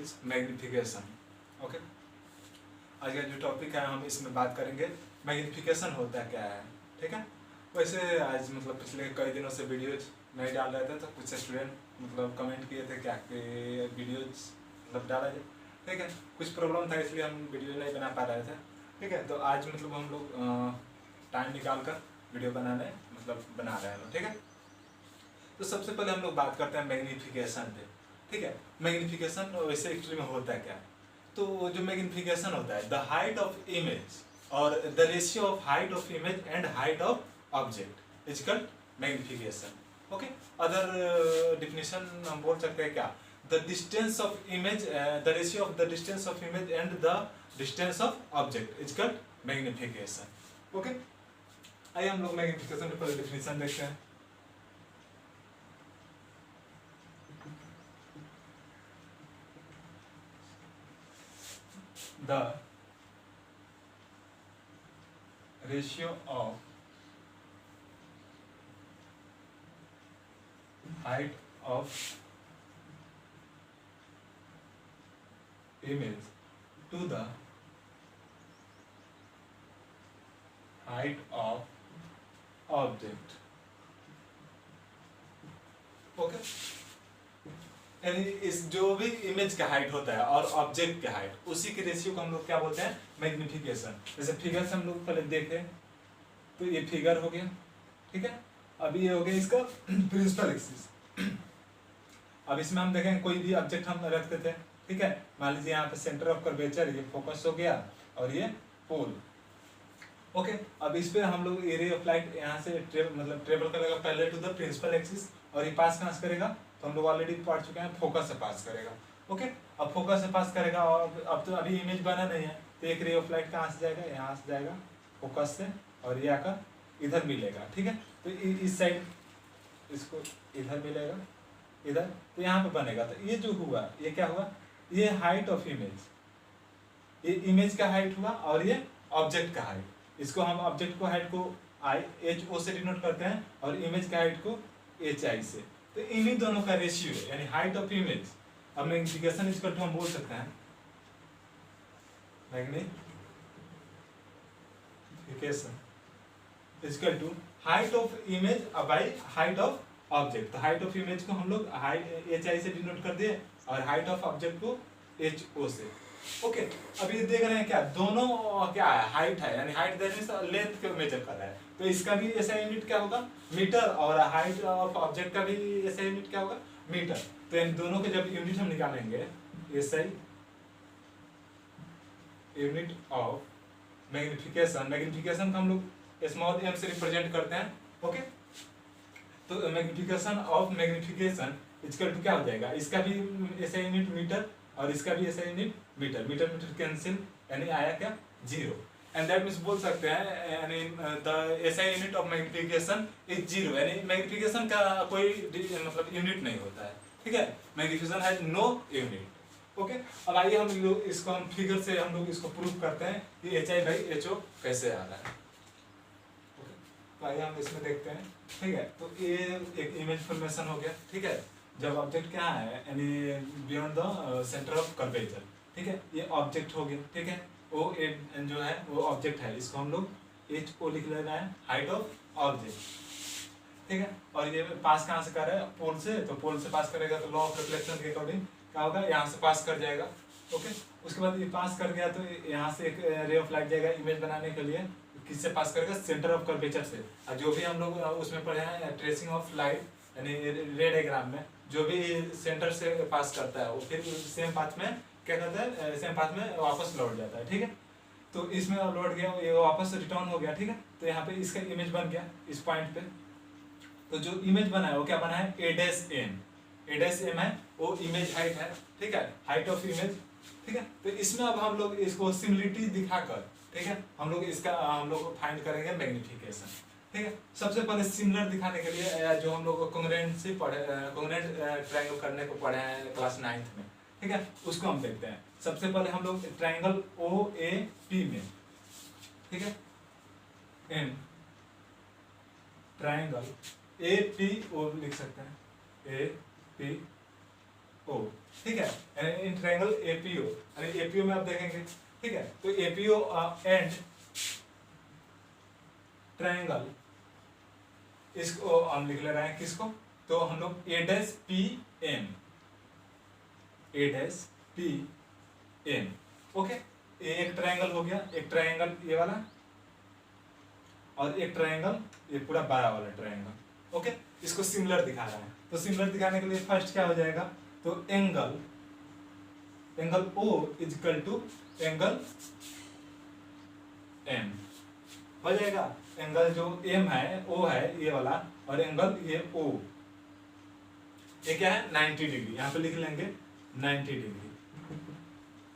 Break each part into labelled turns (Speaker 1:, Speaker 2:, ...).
Speaker 1: Is magnification. Okay, आज का जो टॉपिक है हम इसमें बात करेंगे मैग्निफिकेशन होता है क्या है। ठीक है, वैसे आज मतलब पिछले कई दिनों से वीडियोज नहीं डाल रहे थे, तो कुछ स्टूडेंट मतलब कमेंट किए थे क्या कि वीडियोज मतलब डाला जाए। ठीक है, कुछ प्रॉब्लम था इसलिए हम वीडियो नहीं बना पा रहे थे। ठीक है, तो आज मतलब हम लोग टाइम निकाल कर वीडियो बनाने मतलब बना रहे हैं। ठीक है, तो सबसे पहले हम लोग बात करते हैं मैग्निफिकेशन पे। ठीक है, मैग्निफिकेशन वैसे एक्चुअली में होता है क्या। तो जो मैग्निफिकेशन होता है द हाइट ऑफ इमेज और the ratio of height of image and height of object is called magnification. Okay, other definition हम बोल सकते हैं क्या, the distance of image, the ratio of the distance of image and the distance of object is called magnification. Okay, आइए हम लोग magnification के पहले डिफिनेशन देखते हैं। The ratio of height of image to the height of object. Okay, यानी इस जो भी इमेज का हाइट होता है और ऑब्जेक्ट का हाइट, उसी के रेशियो को हम लोग क्या बोलते हैं, मैग्निफिकेशन। जैसे फिगर से हम लोग पहले देखें तो ये फिगर हो गया। ठीक है, अभी ये हो गया इसका प्रिंसिपल एक्सिस। अब इसमें हम देखें कोई भी ऑब्जेक्ट हम रखते थे। ठीक है, मान लीजिए यहाँ पे सेंटर ऑफ कर्वेचर, ये फोकस हो गया और ये पोल। ओके, अब इस पे हम लोग एरिया ऑफ लाइट यहाँ से ट्रेवल करेगा पहले टू द प्रिंसिपल एक्सिस, और ये पास कहाँ से करेगा, तो हम लोग ऑलरेडी पढ़ चुके हैं, फोकस से पास करेगा। ओके, अब फोकस से पास करेगा और अब तो अभी इमेज बना नहीं है, तो एक रे ऑफ लाइट कहाँ से जाएगा, यहाँ से जाएगा फोकस से, और ये आकर इधर मिलेगा। ठीक है, तो इस साइड इसको इधर मिलेगा, इधर, तो यहाँ पे बनेगा। तो ये जो हुआ, ये क्या हुआ, ये हाइट ऑफ इमेज, ये इमेज का हाइट हुआ और ये ऑब्जेक्ट का हाइट। इसको हम ऑब्जेक्ट को हाइट को HO से डिनोट करते हैं और इमेज का हाइट को HI से। तो इन्हीं दोनों का रेशियो है, यानी हाइट ऑफ इमेज। अब मैग्निफिकेशन इक्वल टू हम बोल सकते हैं magnification equal to height of image by height of object. तो हाइट ऑफ इमेज को हम लोग HI से डिनोट कर दिए और हाइट ऑफ ऑब्जेक्ट को HO से। ओके, अब ये देख रहे हैं क्या, दोनों क्या है, हाइट है, यानी हाइट दैट लेंथ को मेजर कर रहा है। तो इसका भी ऐसा यूनिट क्या होगा, मीटर, और हाइट ऑफ ऑब्जेक्ट का भी ऐसा यूनिट क्या होगा, मीटर। तो इन दोनों के जब यूनिट हम निकालेंगे, ऐसा यूनिट ऑफ मैग्निफिकेशन, मैग्निफिकेशन को हम लोग स्मॉल m से रिप्रेजेंट करते हैं। ओके, तो magnification of magnification equal to क्या हो जाएगा, इसका भी ऐसा यूनिट मीटर और इसका भी ऐसा unit metre, metre metre cancel, यानी आया क्या, 0। एंड दैट मींस बोल सकते हैं यानी the SI unit of magnification is 0, यानी मैग्निफिकेशन का कोई मतलब यूनिट नहीं होता है। ठीक है, magnification has no unit. Okay, अब आइए हम लोग इसको हम फिगर से हम लोग इसको प्रूव करते हैं कि HI/HO कैसे आ रहा है। ओके, तो आइए हम इसमें देखते हैं। ठीक है, तो ये एक इमेज फॉर्मेशन हो गया। ठीक है, जब ऑब्जेक्ट क्या है, यानी beyond the centre of curvature. ठीक है, ये ऑब्जेक्ट हो गया। ठीक है, O जो है वो ऑब्जेक्ट है, इसको हम लोग HO लिख ले रहे हैं, हाइट ऑफ ऑब्जेक्ट। ठीक है, और ये पास कहाँ से कर रहा है, पोल से, तो पोल से पास करेगा तो लॉ ऑफ रिफ्लेक्शन के अकॉर्डिंग क्या होगा, यहाँ से पास कर जाएगा। ओके, उसके बाद ये पास कर गया तो यहाँ से एक रे ऑफ लाइट जाएगा इमेज बनाने के लिए, किससे पास करेगा, सेंटर ऑफ कर्वेचर से। और जो भी हम लोग उसमें पढ़े हैं ट्रेसिंग ऑफ लाइट, यानी रे डायग्राम में जो भी सेंटर से पास करता है वो फिर सेम पाथ में क्या करता है, सेम पाथ में वापस लौट जाता है। ठीक है, तो इसमें लौट गया, ये वापस रिटर्न हो गया। ठीक है, तो यहाँ पे इसका इमेज बन गया इस पॉइंट पे। तो जो इमेज बना है वो क्या बना है, A'(M) है, वो इमेज हाइट है। ठीक है, हाइट ऑफ इमेज। ठीक है, तो इसमें अब हम लोग इसको सिमिलरिटी दिखाकर, ठीक है, हम लोग फाइंड करेंगे मैग्निफिकेशन। ठीक है, सबसे पहले सिमिलर दिखाने के लिए जो हम लोग कोंग्रुएंट से पढ़े, कोंग्रुएंट ट्रायंगल करने को पढ़े हैं क्लास 9th में। ठीक है, उसको हम देखते हैं। सबसे पहले हम लोग ट्रायंगल OAP में, ठीक है, इन ट्रायंगल APO लिख सकते हैं, AP ओ, ठीक है, इन ट्रायंगल एपीओ, यानी एपीओ में आप देखेंगे, ठीक है, तो एपीओ एंड ट्रायंगल, इसको हम लिख ले रहे हैं किसको, तो हम लोग ए डैश पी एम, ए डैश पी एम, ओके, ये एक ट्रायंगल हो गया, एक ट्रायंगल ये वाला और एक ट्रायंगल ये पूरा बड़ा वाला ट्रायंगल, ओके, इसको सिमिलर दिखा रहा है। तो सिमिलर दिखाने के लिए फर्स्ट क्या हो जाएगा, तो angle O is equal to angle M हो जाएगा। एंगल जो एम है, ओ है ये वाला, और एंगल ये ओ, ये क्या है 90 डिग्री, यहाँ पे लिख लेंगे 90 डिग्री,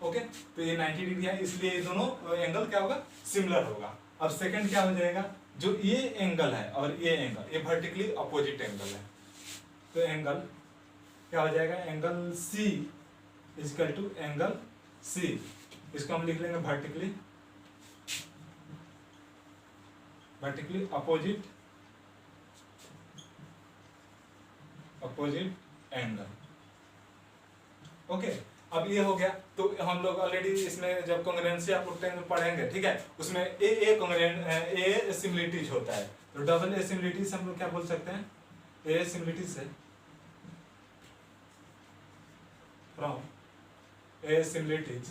Speaker 1: ओके, तो ये 90 डिग्री है, इसलिए ये दोनों एंगल क्या होगा, सिमिलर होगा। अब सेकंड क्या हो जाएगा, जो ये एंगल है और ये एंगल, ये वर्टिकली अपोजिट एंगल है, तो एंगल क्या हो जाएगा, angle C is equal to angle C, इसको हम लिख लेंगे वर्टिकली अपोजिट एंगल, ओके। अब ये हो गया, तो हम लोग ऑलरेडी इसमें जब कॉन्ग्रुएंसी आप लोग 10 में पढ़ेंगे, ठीक है, उसमें ए कॉन्ग्रुएंट ए सिमिलरिटीज होता है, तो डबल ए सिमिलरिटीज हम लोग क्या बोल सकते हैं, ए सिमिलरिटीज से फ्रॉम ए सिमिलरिटीज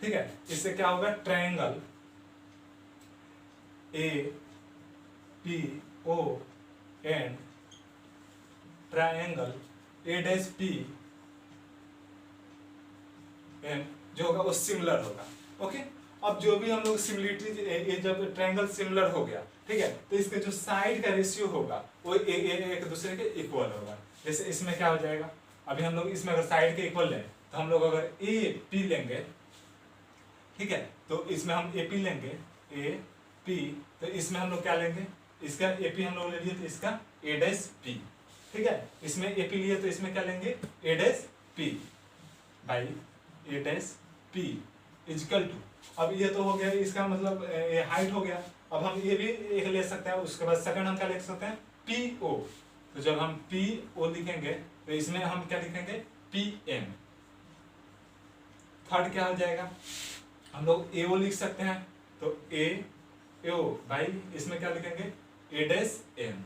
Speaker 1: ठीक है, इससे क्या होगा, triangle A P O and triangle A dash P M जो होगा वो सिमिलर होगा, ओके। अब जो भी हम लोग सिमिलरिटी, ये जब ट्रायंगल सिमिलर हो गया, ठीक है, तो इसके जो साइड का रेशियो होगा वो एक दूसरे के इक्वल होगा। जैसे इसमें क्या हो जाएगा, अभी हम लोग इसमें अगर साइड के इक्वल लें, तो हम लोग अगर ए पी लेंगे, ठीक है, तो इसमें हम ए पी लेंगे, ए पी, तो इसमें हम लोग क्या लेंगे, इसका ए पी हम लोग ले लिए, तो इसका ए डैश पी, ठीक है, इसमें ए पी लिए तो इसमें क्या लेंगे, A dash P by A dash P equal to, अब ये तो हो गया, इसका मतलब ये हाइट हो गया। अब हम ये भी एक ले सकते हैं, उसके बाद सेकंड हम क्या लिख सकते हैं, पी ओ, तो जब हम पी ओ लिखेंगे तो इसमें हम क्या लिखेंगे, पी एम। थर्ड क्या हो जाएगा, हम लोग ए ओ लिख सकते हैं, तो ए ओ भाई इसमें क्या लिखेंगे, ए डैश एम,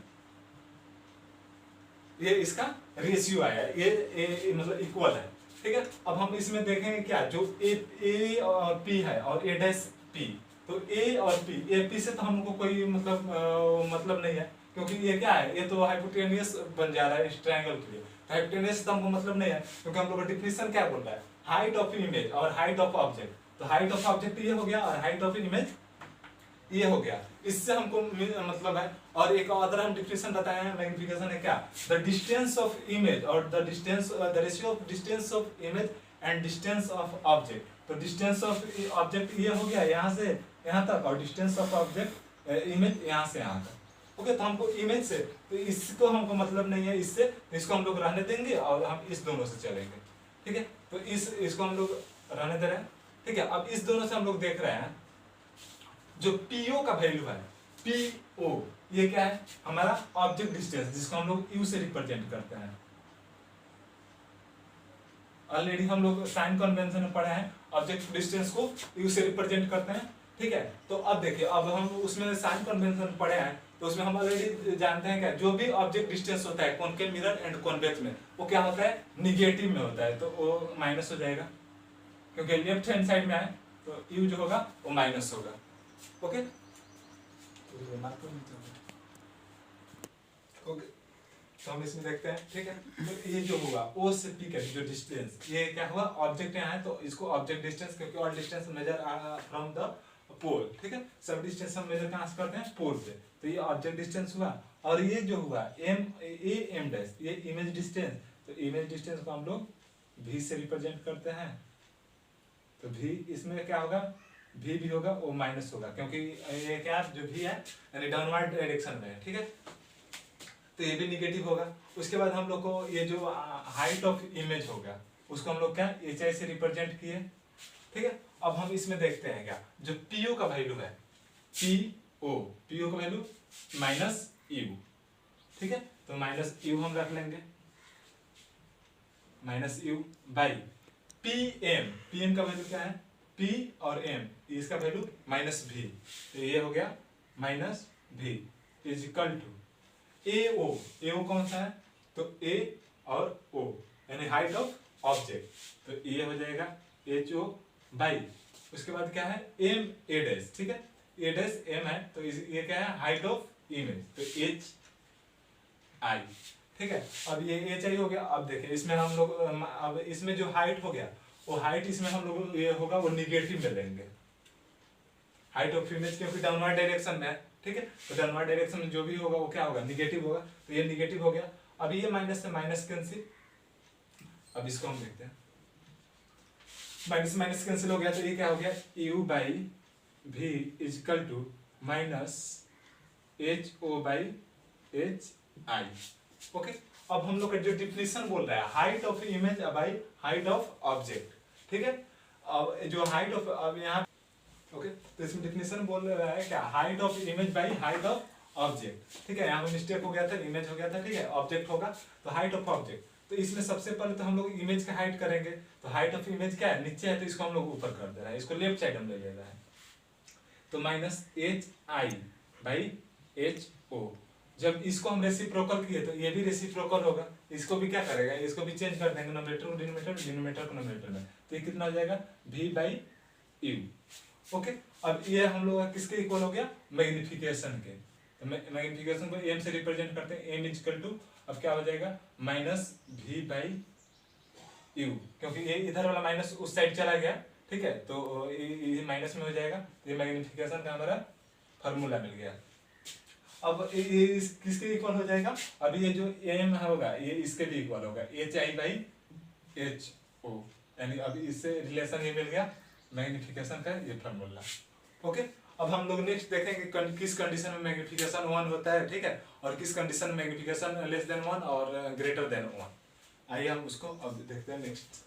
Speaker 1: ये इसका रेशियो आया, ये मतलब इक्वल है, ठीक है। अब हम इसमें देखेंगे क्या, जो ए और पी है और ए डैश पी, तो ए और पी, ए पी से तो हमको कोई मतलब नहीं है, क्योंकि ये क्या है, ये तो हाइपोटेनियस बन जा रहा है इस ट्रायंगल के लिए, हाइपोटेनियस तो हमको मतलब नहीं है, क्योंकि हम लोग का डिफिनेशन क्या बोल रहा है, हाइट ऑफ इमेज और हाइट ऑफ ऑब्जेक्ट, तो हाइट ऑफ ऑब्जेक्ट ये हो गया और हाइट ऑफ इमेज ये हो गया, इससे हमको मतलब है। और एक अदर हम डिफिनेशन बताए हैं, मैग्निफिकेशन है क्या, द डिस्टेंस ऑफ इमेज और the ratio of distance of image and distance of object, तो डिस्टेंस ऑफ ऑब्जेक्ट ये हो गया यहाँ से यहाँ तक, और डिस्टेंस ऑफ ऑब्जेक्ट इमेज यहाँ से यहाँ तक, ओके। तो हमको इमेज से, तो इसको हमको मतलब नहीं है इससे, तो इसको हम लोग रहने देंगे और हम इस दोनों से चलेंगे, ठीक है, तो इसको हम लोग रहने दे रहे हैं, ठीक है। अब इस दोनों से हम लोग देख रहे हैं, जो पीओ का वैल्यू है, पीओ ये क्या है, हमारा ऑब्जेक्ट डिस्टेंस, जिसको हम लोग यू से रिप्रेजेंट करते हैं। ऑलरेडी हम लोग साइन कन्वेंशन में पढ़े हैं, ऑब्जेक्ट डिस्टेंस को यू से रिप्रेजेंट करते हैं, ठीक है। तो अब देखिए, अब हम उसमें साइन कन्वेंशन पढ़े हैं, तो उसमें हम ऑलरेडी जानते हैं क्या, जो भी ऑब्जेक्ट डिस्टेंस होता है कॉनकेव मिरर एंड कॉन्वेक्स में, वो क्या होता है, निगेटिव में होता है, तो वो माइनस हो जाएगा, क्योंकि लेफ्ट हैंड साइड में है, तो यू जो होगा वो माइनस होगा, ओके। ओके, तो हम इसमें देखते हैं, ठीक है। तो ये जो हुआ ओ से पी का जो डिस्टेंस, ये क्या हुआ, ऑब्जेक्ट यहाँ है, तो इसको ऑब्जेक्ट डिस्टेंस, क्योंकि all distance measure from the pole, ठीक है, सब डिस्टेंस हम मेजर कहाँ से करते हैं, पोल से, तो ये ऑब्जेक्ट डिस्टेंस हुआ। और ये जो हुआ एम ए एम डैश, ये इमेज डिस्टेंस, तो इमेज डिस्टेंस को हम लोग भी से रिप्रेजेंट करते हैं, तो भी इसमें क्या होगा, भी होगा वो माइनस होगा, क्योंकि ये क्या जो भी है यानी डाउनवर्ड डायरेक्शन में है, ठीक है, तो ये भी निगेटिव होगा। उसके बाद हम लोग को ये जो हाइट ऑफ इमेज होगा, उसको हम लोग क्या एच आई से रिप्रेजेंट किए, ठीक है। अब हम इसमें देखते हैं क्या, जो पीओ का वैल्यू है, पीओ का वैल्यू माइनस यू, ठीक है, तो माइनस यू हम रख लेंगे, minus u by P M, P M का वैल्यू क्या है, पी और एम, इसका वैल्यू माइनस भी, तो ये हो गया माइनस भी इज इक्वल टू ए ओ कौन सा है, तो ए और ओ यानी हाइट ऑफ ऑब्जेक्ट, तो ये हो जाएगा एच ओ बाई, उसके बाद क्या है एम ए डैश, ठीक है, ए डैश एम है, तो ये क्या है हाइट ऑफ इमेज, तो एच आई, ठीक है। अब ये एच आई हो गया। अब देखिए इसमें हम लोग अब इसमें जो हाइट हो गया वो हाइट इसमें हम लोग ये होगा वो निगेटिव में लेंगे, हाइट ऑफ इमेज, क्योंकि डाउनवर्ड डायरेक्शन में है, ठीक है, तो डाउनवर्ड डायरेक्शन में जो भी होगा वो क्या होगा निगेटिव होगा, तो ये निगेटिव हो गया। अब ये माइनस से माइनस कैंसिल, अब इसको हम देखते हैं, माइनस माइनस कैंसिल हो गया, तो ये क्या हो गया u by v is equal to minus H O by H I, okay. अब हम लोग का जो डिफिनेशन बोल रहा है height of image by height of object, ठीक है। अब जो हाइट ऑफ, अब यहाँ ओके, तो इसमें डिफिनेशन बोल रहा है क्या height of image by height of object, ठीक है, यहाँ पे मिस्टेक हो गया था, इमेज हो गया था, ठीक है, ऑब्जेक्ट होगा तो हाइट ऑफ ऑब्जेक्ट, तो इसमें सबसे पहले तो हम लोग इमेज का हाइट करेंगे, तो हाइट ऑफ इमेज क्या है नीचे है, तो इसको हम लोग ऊपर कर दे रहे हैं, इसको लेफ्ट साइड हम ले रहे हैं, तो minus H I by H O, जब इसको हम रेसिप्रोकल किए तो ये भी रेसिप्रोकल होगा, इसको भी क्या करेगा, इसको भी चेंज कर देंगे न्यूमरेटर को डिनोमिनेटर, डिनोमिनेटर को न्यूमरेटर में, तो ये कितना हो जाएगा v बाई यू, ओके। अब ये हम लोग किसके इक्वल हो गया मैग्निफिकेशन के, तो मैग्निफिकेशन को m से रिप्रेजेंट करते हैं, m इक्वल टू अब क्या हो जाएगा माइनस v बाई यू, क्योंकि ये इधर वाला माइनस उस साइड चला गया, ठीक है, तो ये माइनस में हो जाएगा, ये मैग्निफिकेशन का हमारा फॉर्मूला मिल गया। अब ये किसके इक्वल हो जाएगा, अब ये जो एम होगा ये इसके भी इक्वल होगा H I by H O, यानी अब इससे रिलेशन ये मिल गया मैग्निफिकेशन का ये फॉर्मूला, ओके। अब हम लोग नेक्स्ट देखेंगे किस कंडीशन में मैग्निफिकेशन 1 होता है, ठीक है, और किस कंडीशन में मैग्निफिकेशन लेस देन 1 और ग्रेटर देन 1। आइए हम उसको अब देखते हैं नेक्स्ट,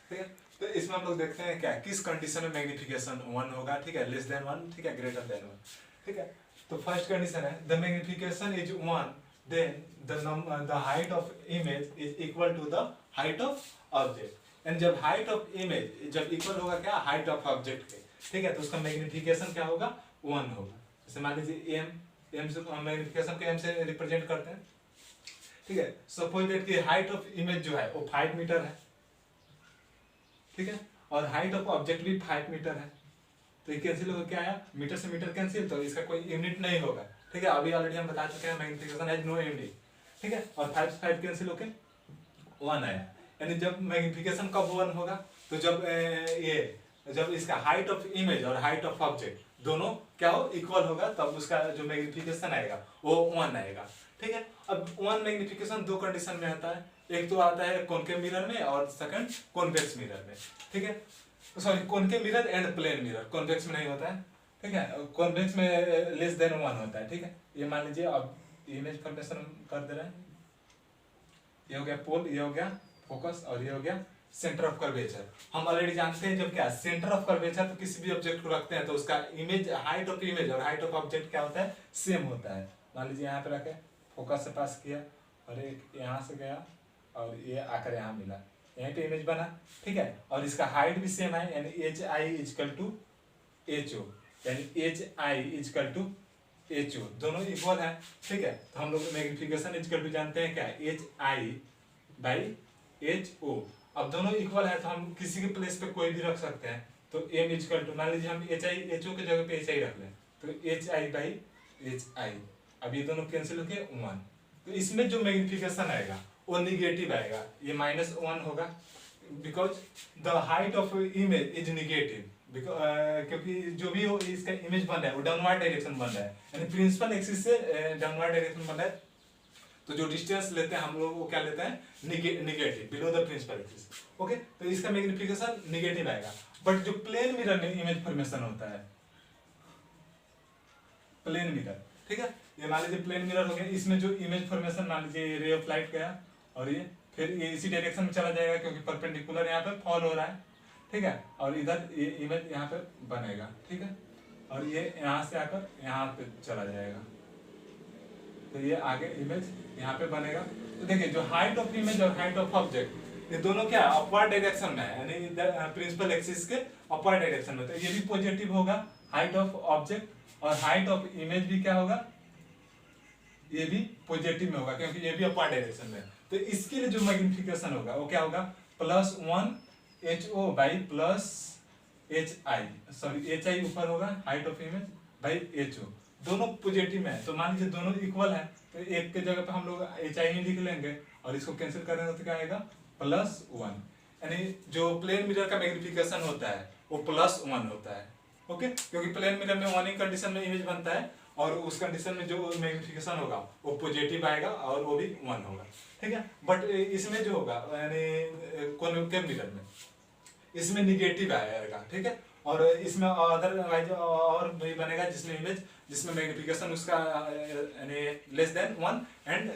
Speaker 1: ठीक है। तो इसमें हम लोग देखते हैं क्या किस कंडीशन में मैग्निफिकेशन 1 होगा, ठीक है, लेस देन 1, ठीक है, ग्रेटर देन 1, ठीक है। तो फर्स्ट कंडीशन है the magnification is 1 then the height of image is equal to the height of object, and जब हाइट ऑफ इमेज जब इक्वल होगा क्या हाइट ऑफ ऑब्जेक्ट के, ठीक है, तो उसका मैग्निफिकेशन क्या होगा 1 होगा। जैसे मान लीजिए एम से हम मैग्निफिकेशन को एम से रिप्रेजेंट करते हैं, ठीक है, सपोज दैट कि हाइट ऑफ इमेज जो है वो 5 मीटर है, ठीक है, और हाइट ऑफ ऑब्जेक्ट भी 5 मीटर है, तो ये कैंसिल होकर क्या आया मीटर से मीटर कैंसिल, तो इसका कोई यूनिट नहीं होगा, ठीक है, अभी ऑलरेडी हम बता चुके हैं मैग्निफिकेशन हैज नो यूनिट, ठीक है, और 5 से 5 कैंसिल होकर 1 आया, यानी जब मैग्निफिकेशन कब 1 होगा, तो जब इसका हाइट ऑफ इमेज और हाइट ऑफ ऑब्जेक्ट दोनों क्या हो इक्वल होगा, तब उसका जो मैग्निफिकेशन आएगा वो 1 आएगा, ठीक है। अब 1 मैग्निफिकेशन 2 कंडीशन में आता है, एक तो आता है कॉनकेव मिरर में और सेकंड कॉन्वेक्स मिरर में, ठीक है, sorry concave mirror and plane mirror, convex में नहीं होता है, ठीक है, कॉन्वेक्स में लेस देन 1 होता है, ठीक है। ये मान लीजिए अब इमेज फॉर्मेशन कर दे रहे हैं, ये हो गया पोल, ये हो गया फोकस और ये हो गया सेंटर ऑफ कर्वेचर। हम ऑलरेडी जानते हैं जब क्या सेंटर ऑफ कर्वेचर तो किसी भी ऑब्जेक्ट को रखते हैं तो उसका इमेज हाइट ऑफ इमेज और हाइट ऑफ ऑब्जेक्ट क्या होता है सेम होता है। मान लीजिए यहाँ पे रखे फोकस से पास किया और एक यहाँ से गया और ये आकर यहाँ मिला, यहीं पे इमेज बना, ठीक है, और इसका हाइट भी सेम है, यानी H I equal to H O, यानी H I equal to H O, दोनों इक्वल है, ठीक है। तो हम लोग मैग्निफिकेशन इजकल टू जानते हैं क्या H I by H O. अब दोनों इक्वल है तो हम किसी के प्लेस पे कोई भी रख सकते हैं, तो एम इजकल टू मान लीजिए हम एच आई एच ओ की जगह पे एच आई रख लें, तो एच आई बाई एच आई, अब ये दोनों कैंसिल होके 1, तो इसमें जो मैग्निफिकेशन आएगा वो निगेटिव आएगा, ये -1 होगा, because the height of image is negative, क्योंकि जो भी हो इसका इमेज बन रहा है वो डाउनवर्ड डायरेक्शन बन रहा है, यानी प्रिंसिपल एक्सिस से डाउनवर्ड डायरेक्शन बन रहा है, तो जो डिस्टेंस लेते हैं हम लोग वो क्या लेते हैं negative below the principal axis, okay. तो इसका मैग्निफिकेशन निगेटिव आएगा। बट जो प्लेन मिरर में इमेज फॉर्मेशन होता है, प्लेन मिरर, ठीक है, ये मान लीजिए प्लेन मिरर हो गया, इसमें जो इमेज फॉर्मेशन मान लीजिए रे ऑफ लाइट गया और ये फिर ये इसी डायरेक्शन में चला जाएगा क्योंकि परपेंडिकुलर यहाँ पे फॉल हो रहा है, ठीक है, और इधर ये इमेज यहाँ पे बनेगा, ठीक है, और ये यहाँ से आकर यहाँ पे चला जाएगा, तो ये आगे इमेज यहाँ पे बनेगा। तो देखिए जो हाइट ऑफ इमेज और हाइट ऑफ ऑब्जेक्ट, ये दोनों क्या अपवर्ड डायरेक्शन में है, यानी प्रिंसिपल एक्सिस के अपवर्ड डायरेक्शन में। तो ये भी पॉजिटिव होगा हाइट ऑफ ऑब्जेक्ट, और हाइट ऑफ इमेज भी क्या होगा, ये भी पॉजिटिव में होगा, क्योंकि ये भी अपवर्ड डायरेक्शन में है। तो इसके लिए जो मैग्निफिकेशन होगा वो क्या होगा, +1 HO by plus HI, sorry HI ऊपर होगा height of image by HO, दोनों पॉजिटिव में है। तो मान लीजिए दोनों इक्वल है, तो एक के जगह पे हम लोग HI ही लिख लेंगे और इसको कैंसिल करेंगे तो क्या आएगा +1, यानी जो प्लेन मिरर का मैग्निफिकेशन होता है वो +1 होता है। ओके, क्योंकि प्लेन मिरर में 1 ही कंडीशन में इमेज बनता है, और उस कंडीशन में जो मैग्निफिकेशन होगा वो पॉजिटिव आएगा और वो भी 1 होगा, ठीक है। बट इसमें जो होगा यानी कॉन्वेक्टिव मिरर में इसमें निगेटिव आएगा, ठीक है। और इसमें अदरवाइज और भी बनेगा जिसमें इमेज, जिसमें मैग्निफिकेशन उसका यानी <1 एंड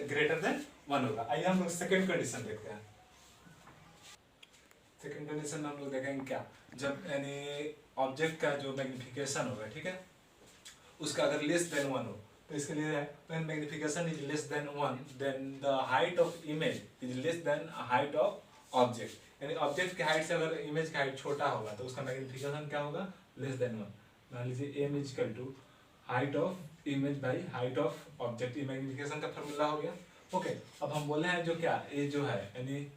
Speaker 1: <1 होगा। आइए हम लोग सेकंड कंडीशन देखते हैं। सेकंड कंडीशन में हम लोग देखेंगे क्या, जब यानी ऑब्जेक्ट का जो मैग्निफिकेशन होगा, ठीक है, उसका अगर <1 हो, तो इसके लिए when magnification is <1 then the height of image is less than height of object, यानी ऑब्जेक्ट की हाइट से अगर इमेज की हाइट छोटा होगा तो उसका मैग्निफिकेशन क्या होगा <1। मान लीजिए m = height of image by height of object, ये मैग्निफिकेशन का फार्मूला हो गया। ओके, अब हम बोले हैं जो क्या, ये जो है यानी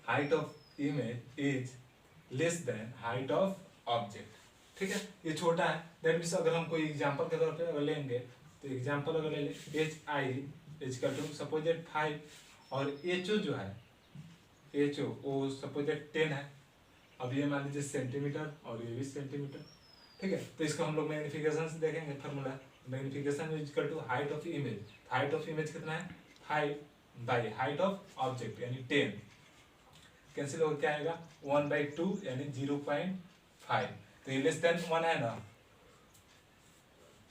Speaker 1: height of image is < height of object, ठीक है, ये छोटा है। दैट मीन्स अगर हम कोई एग्जांपल के तौर पे अगर लेंगे, तो एग्जांपल अगर ले लें HI सपोज 5 और HO जो है HO वो सपोज 10 है। अब ये मान लीजिए सेंटीमीटर और ये भी सेंटीमीटर, ठीक है। तो इसको हम लोग मैग्निफिकेशन से देखेंगे formula, magnification is height of image, height of image कितना है 5 बाई हाइट ऑफ ऑब्जेक्ट यानी 10, कैंसिल हो क्या आएगा 1/2 यानी 0.5। तो ये <1 है ना,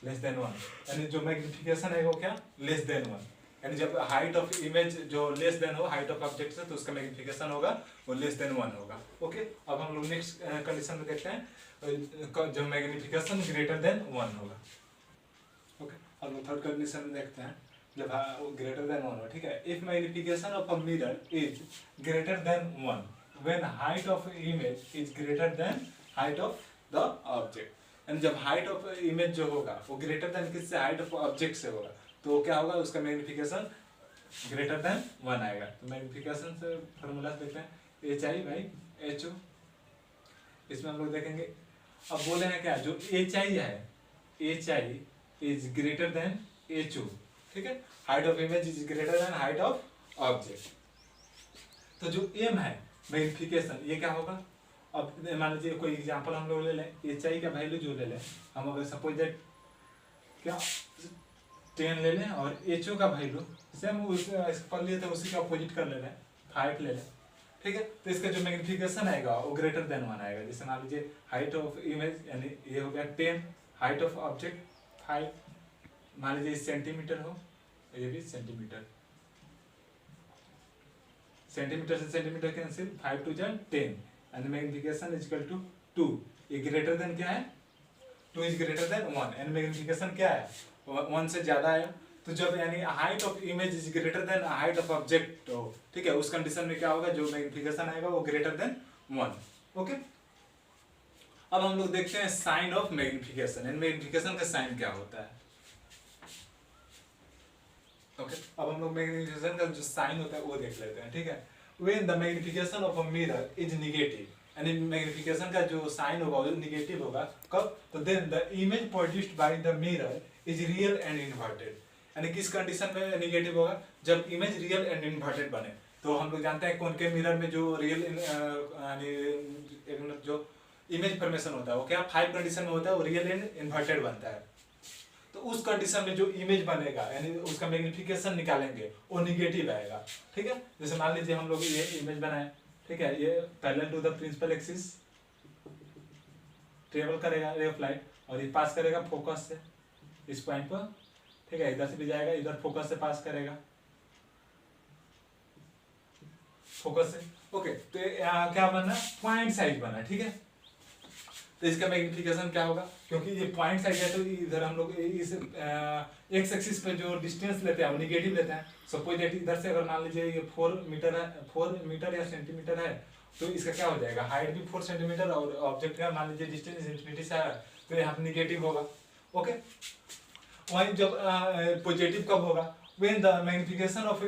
Speaker 1: <1 यानी जो मैग्निफिकेशन है वो क्या <1, यानी जब हाइट ऑफ इमेज जो < हो हाइट ऑफ ऑब्जेक्ट से, तो उसका मैग्निफिकेशन होगा वो <1 होगा। ओके, अब हम लोग नेक्स्ट कंडीशन में देखते हैं जब मैग्निफिकेशन <1 होगा। ओके, अब लोग थर्ड कंडीशन में देखते हैं जब <1 हो, ठीक है। If magnification of a mirror is <1 when height of image is height of the object, and जब हाइट ऑफ इमेज जो होगा वो ग्रेटर देन किससे, हाइट ऑफ ऑब्जेक्ट से होगा, तो क्या होगा उसका मैग्निफिकेशन <1 आएगा। तो मैग्निफिकेशन से फार्मूला देखते हैं HI बाई HO, इसमें हम लोग देखेंगे। अब बोले हैं क्या, जो HI है HI इज HO, ठीक है, height of image is height of object. तो जो M है मैग्निफिकेशन, ये क्या होगा, अब मान लीजिए कोई एग्जांपल हम लोग ले लें, HI का वैल्यू जो ले लें हम, अगर सपोज दैट क्या 10 ले लें और HO का वैल्यू सेम पर लिए थे उसी का अपोजिट कर ले लें 5 ले लें, ठीक है। तो इसका जो मैग्निफिकेशन आएगा वो <1 आएगा। जैसे मान लीजिए हाइट ऑफ इमेज यानी ये हो गया 10, हाइट ऑफ ऑब्जेक्ट 5, मान लीजिए सेंटीमीटर हो, ये भी सेंटीमीटर, सेंटीमीटर से centimetre cancel, 5 to 10 and magnification is equal to 2। ये ग्रेटर देन क्या है 2 is greater than 1 and magnification क्या है 1 से ज्यादा है। तो जब यानी height of image is greater than height of object हो, ठीक है, उस कंडीशन में क्या होगा, जो मैग्निफिकेशन आएगा वो <1। ओके, अब हम लोग देखते हैं sign of magnification, and magnification का साइन क्या होता है। ओके, अब हम लोग मैग्निफिकेशन का जो साइन होता है वो देख लेते हैं, ठीक है। When the magnification of a mirror is negative, यानी मैग्निफिकेशन का जो साइन होगा वो निगेटिव होगा, कब, तो then the image produced by the mirror is real and inverted, यानी किस कंडीशन में निगेटिव होगा, जब इमेज रियल एंड इन्वर्टेड बने। तो हम लोग जानते हैं कौन के मिरर में जो रियल यानी जो इमेज फॉर्मेशन होता है वो क्या 5 कंडीशन में होता है, वो रियल एंड इन्वर्टेड बनता है। तो उस कंडीशन में जो इमेज बनेगा यानी उसका मैग्निफिकेशन निकालेंगे वो निगेटिव आएगा, ठीक है। जैसे मान लीजिए हम लोग ये इमेज बनाए, ठीक है, ये parallel to the principal axis travel करेगा रे ऑफ लाइट, और ये पास करेगा फोकस से इस पॉइंट पर, ठीक है, इधर से भी जाएगा, इधर फोकस से पास करेगा फोकस से। ओके, तो क्या बना पॉइंट साइज बना, ठीक है। तो इसका मैग्निफिकेशन क्या होगा, क्योंकि ये पॉइंट्स आ गया तो इधर हम लोग इस एक्स एक्सिस पे जो डिस्टेंस लेते हैं वो निगेटिव लेते हैं। सपोज दैट इधर से अगर मान लीजिए ये 4 मीटर है, 4 मीटर या सेंटीमीटर है, तो इसका क्या हो जाएगा, हाइट भी 4 सेंटीमीटर और ऑब्जेक्ट का मान लीजिए डिस्टेंस इन्फिनिटी से है, तो यहाँ पे निगेटिव होगा। ओके, वहीं जब पॉजिटिव कब होगा, when the magnification of a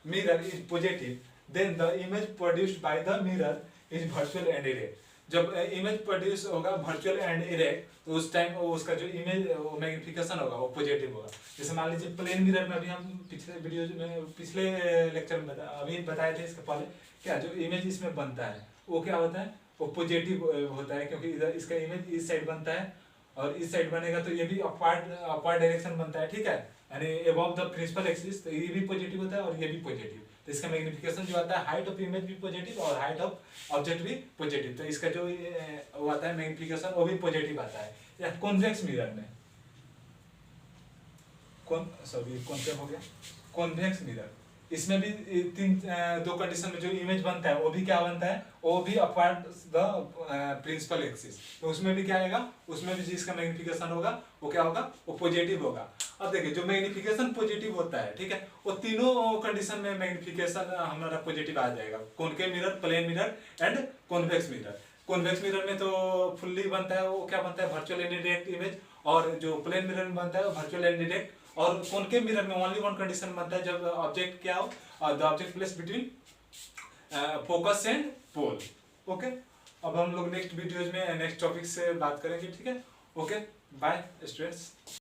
Speaker 1: mirror is positive, then the image produced by the mirror is virtual and erect। जब इमेज प्रोड्यूस होगा वर्चुअल एंड इरेक्ट, तो उस टाइम उसका जो इमेज मैग्निफिकेशन होगा वो पॉजिटिव होगा। जैसे मान लीजिए प्लेन मिरर में अभी हम पिछले वीडियो में पिछले लेक्चर में अभी बताए थे इसके पहले, क्या जो इमेज इसमें बनता है वो क्या होता है, वो पॉजिटिव होता है, क्योंकि इधर इसका इमेज इस साइड बनता है और इस साइड बनेगा तो ये भी अपवर्ड डायरेक्शन बनता है, ठीक है, यानी अबव द प्रिंसिपल एक्सिस, तो ये भी पॉजिटिव होता है और ये भी पॉजिटिव। तो इसका मैग्निफिकेशन जो आता है, हाइट ऑफ इमेज भी पॉजिटिव और हाइट ऑफ ऑब्जेक्ट भी पॉजिटिव, तो इसका जो वो आता है मैग्निफिकेशन वो भी पॉजिटिव आता है। या कॉन्वेक्स मिरर में कॉन्केव हो गया, कॉन्वेक्स मिरर, इसमें भी दो कंडीशन में जो इमेज बनता है वो भी क्या बनता है, वो भी अपवर्ड द प्रिंसिपल एक्सिस, तो उसमें भी क्या आएगा, उसमें भी जिसका मैग्निफिकेशन होगा वो क्या होगा, वो पॉजिटिव होगा। अब देखिए जो मैग्निफिकेशन पॉजिटिव होता है, ठीक है, वो तीनों कंडीशन में मैग्निफिकेशन हमारा पॉजिटिव आ जाएगा, concave mirror, plane mirror and convex mirror. Convex mirror में तो फुल्ली बनता है, वो क्या बनता है, वर्चुअल एंड डायरेक्ट इमेज, और जो प्लेन मिरर में बनता है वो वर्चुअल एंड डायरेक्ट, और कॉनकेव मिरर में ओनली वन कंडीशन बनता है, जब ऑब्जेक्ट क्या हो, the object place between focus and pole. Okay, अब हम लोग नेक्स्ट वीडियोज में नेक्स्ट टॉपिक से बात करेंगे, ठीक है। Okay, bye students.